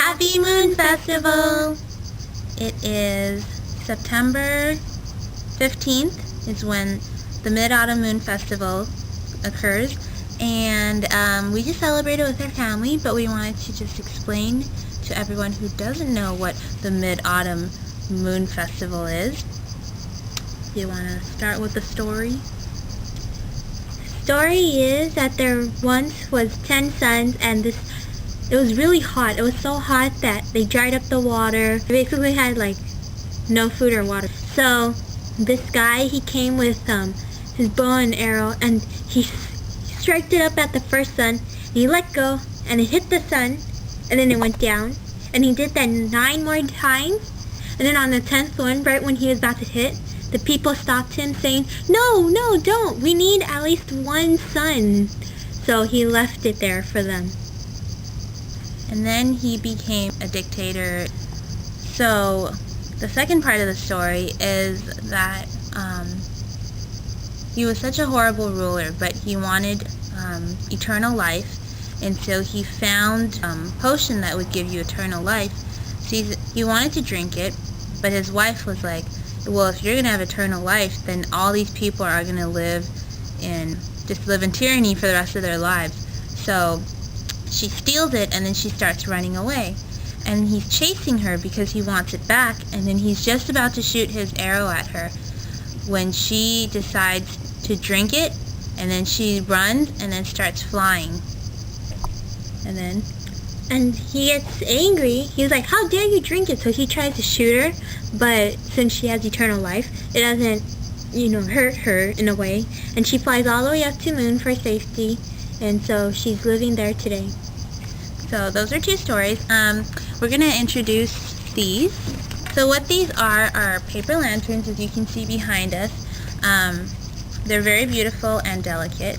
Happy Moon Festival! It is September 15th is when the Mid-Autumn Moon Festival occurs, and we just celebrate it with our family, but we wanted to just explain to everyone who doesn't know what the Mid-Autumn Moon Festival is. Do you want to start with the story? Story is that there once was 10 suns, and it was really hot. It was so hot that they dried up the water. They basically had like no food or water. So this guy, he came with his bow and arrow, and he struck it up at the first sun, and he let go, and it hit the sun, and then it went down. And he did that 9 more times, and then on the 10th one, right when he was about to hit, the people stopped him saying, no, don't. We need at least one sun. So he left it there for them. And then he became a dictator. So the second part of the story is that he was such a horrible ruler, but he wanted eternal life, and so he found a potion that would give you eternal life. So he wanted to drink it, but his wife was like, well, if you're going to have eternal life, then all these people are going to live in tyranny for the rest of their lives. So she steals it, and then she starts running away. And he's chasing her because he wants it back, and then he's just about to shoot his arrow at her when she decides to drink it, and then she runs and then starts flying. And he gets angry. He's like, how dare you drink it? So he tries to shoot her, but since she has eternal life, it doesn't, hurt her in a way. And she flies all the way up to Moon for safety, and so she's living there today. So those are 2 stories. We're going to introduce these. So what these are paper lanterns, as you can see behind us. They're very beautiful and delicate.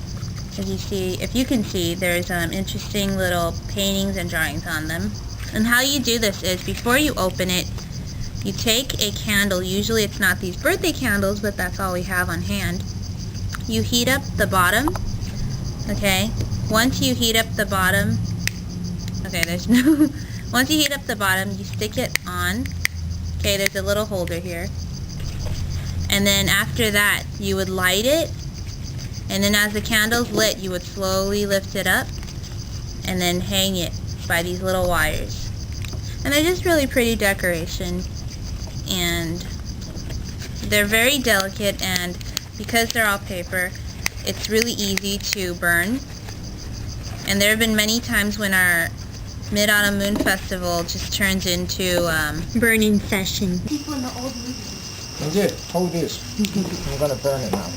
If you can see, there's interesting little paintings and drawings on them. And how you do this is, before you open it, you take a candle. Usually it's not these birthday candles, but that's all we have on hand. You heat up the bottom, okay? Once you heat up the bottom, once you heat up the bottom, you stick it on. Okay, there's a little holder here. And then after that, you would light it. And then as the candle's lit, you would slowly lift it up and then hang it by these little wires. And they're just really pretty decoration. And they're very delicate, and because they're all paper, it's really easy to burn. And there have been many times when our Mid-Autumn Moon Festival just turns into burning session. People in the old movies. That's it. Hold this. I'm going to burn it now.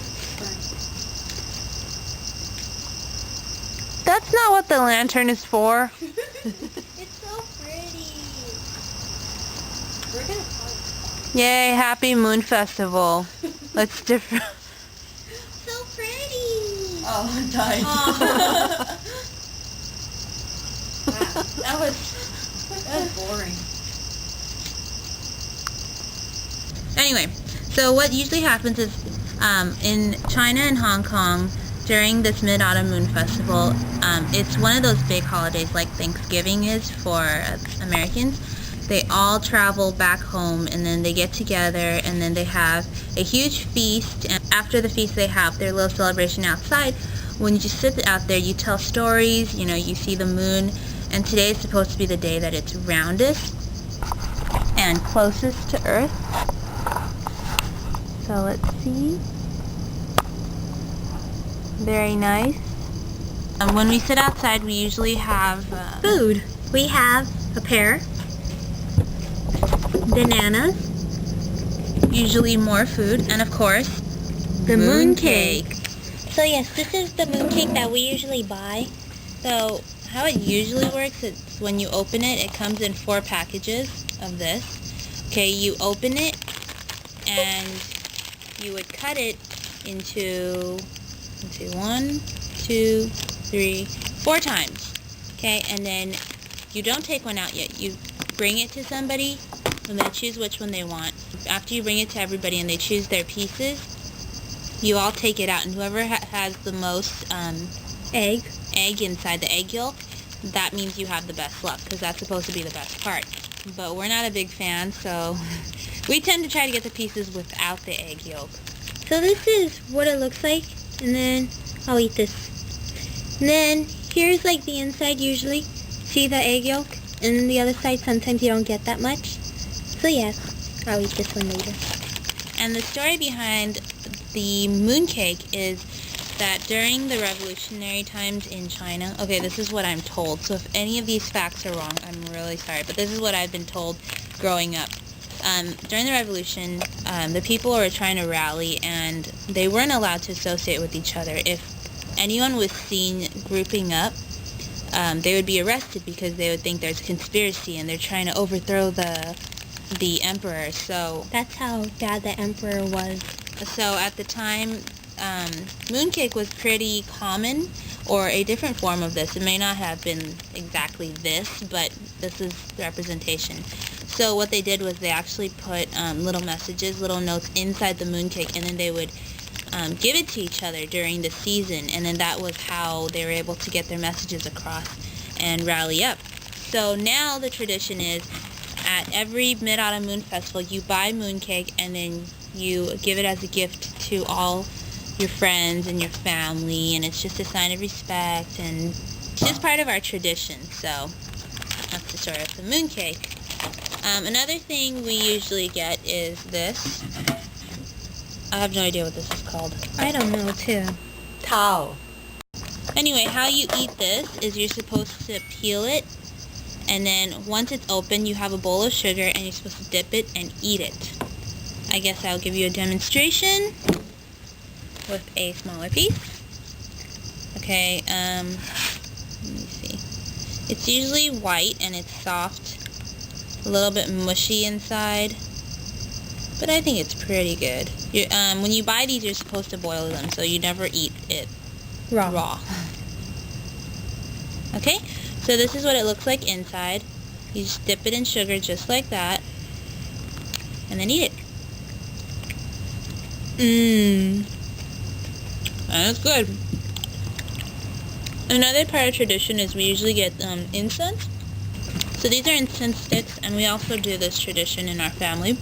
That's not what the lantern is for. It's so pretty. We're going to Yay, Happy Moon Festival. That's different. So pretty. Oh, I'm dying. Oh. That was boring. Anyway, so what usually happens is in China and Hong Kong, during this Mid-Autumn Moon Festival, it's one of those big holidays like Thanksgiving is for Americans. They all travel back home, and then they get together, and then they have a huge feast. And after the feast, they have their little celebration outside. When you just sit out there, you tell stories, you see the moon. And today is supposed to be the day that it's roundest and closest to Earth. So let's see. Very nice. When we sit outside, we usually have food. We have a pear, bananas, usually more food, and of course, the moon cake. So yes, this is the moon cake that we usually buy. So how it usually works is when you open it, it comes in 4 packages of this. Okay, you open it, and you would cut it into, let's see, 1, 2, 3, 4 times. Okay, and then you don't take one out yet. You bring it to somebody, and they choose which one they want. After you bring it to everybody and they choose their pieces, you all take it out, and whoever has the most egg inside the egg yolk, that means you have the best luck, because that's supposed to be the best part. But we're not a big fan, so we tend to try to get the pieces without the egg yolk. So this is what it looks like, and then I'll eat this. And then here's like the inside usually. See the egg yolk? And then the other side, sometimes you don't get that much. So yeah, I'll eat this one later. And the story behind the mooncake is that during the revolutionary times in China, okay, this is what I'm told, so if any of these facts are wrong, I'm really sorry, but this is what I've been told growing up. During the revolution, the people were trying to rally, and they weren't allowed to associate with each other. If anyone was seen grouping up, they would be arrested because they would think there's a conspiracy and they're trying to overthrow the emperor. So that's how bad the emperor was. So at the time, mooncake was pretty common, or a different form of this. It may not have been exactly this, but this is the representation. So what they did was they actually put little messages, little notes inside the mooncake, and then they would give it to each other during the season, and then that was how they were able to get their messages across and rally up. So now the tradition is, at every Mid-Autumn Moon Festival, you buy mooncake and then you give it as a gift to all your friends and your family, and it's just a sign of respect, and it's just part of our tradition. So that's the story of the mooncake. Another thing we usually get is this. I have no idea what this is called. I don't know too. Tao. Anyway, how you eat this is you're supposed to peel it, and then once it's open, you have a bowl of sugar, and you're supposed to dip it and eat it. I guess I'll give you a demonstration with a smaller piece. Okay, let me see. It's usually white and it's soft, a little bit mushy inside, but I think it's pretty good. When you buy these, you're supposed to boil them, so you never eat it raw. Okay, so this is what it looks like inside. You just dip it in sugar just like that, and then eat it. That's good. Another part of tradition is we usually get incense. So these are incense sticks, and we also do this tradition in our family.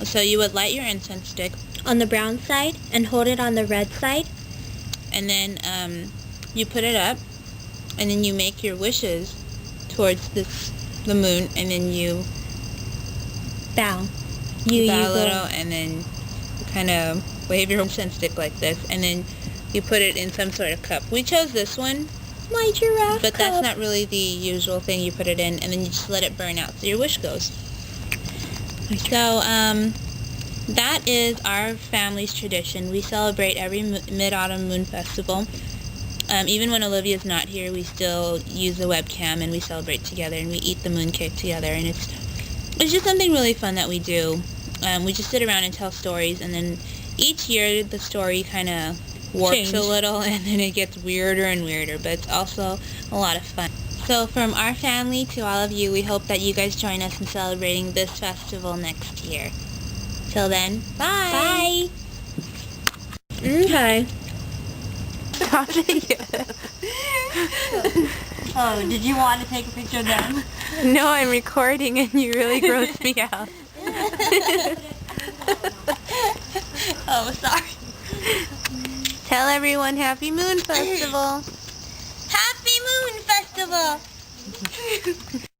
So you would light your incense stick on the brown side and hold it on the red side, and then you put it up, and then you make your wishes towards the moon, and then you bow. You bow a little, and then you kind of wave your incense stick like this, and then you put it in some sort of cup. We chose this one, my giraffe but cup. That's not really the usual thing. You put it in, and then you just let it burn out, so your wish goes. So that is our family's tradition. We celebrate every Mid-Autumn Moon Festival. Even when Olivia's not here, we still use the webcam and we celebrate together, and we eat the mooncake together, and it's just something really fun that we do. We just sit around and tell stories, and then each year the story kind of warps a little, and then it gets weirder and weirder, but it's also a lot of fun. So from our family to all of you, we hope that you guys join us in celebrating this festival next year. Till then, bye! Bye! Okay. Oh, did you want to take a picture of them? No, I'm recording and you really grossed me out. Oh, sorry. Tell everyone Happy Moon Festival! Happy Moon Festival!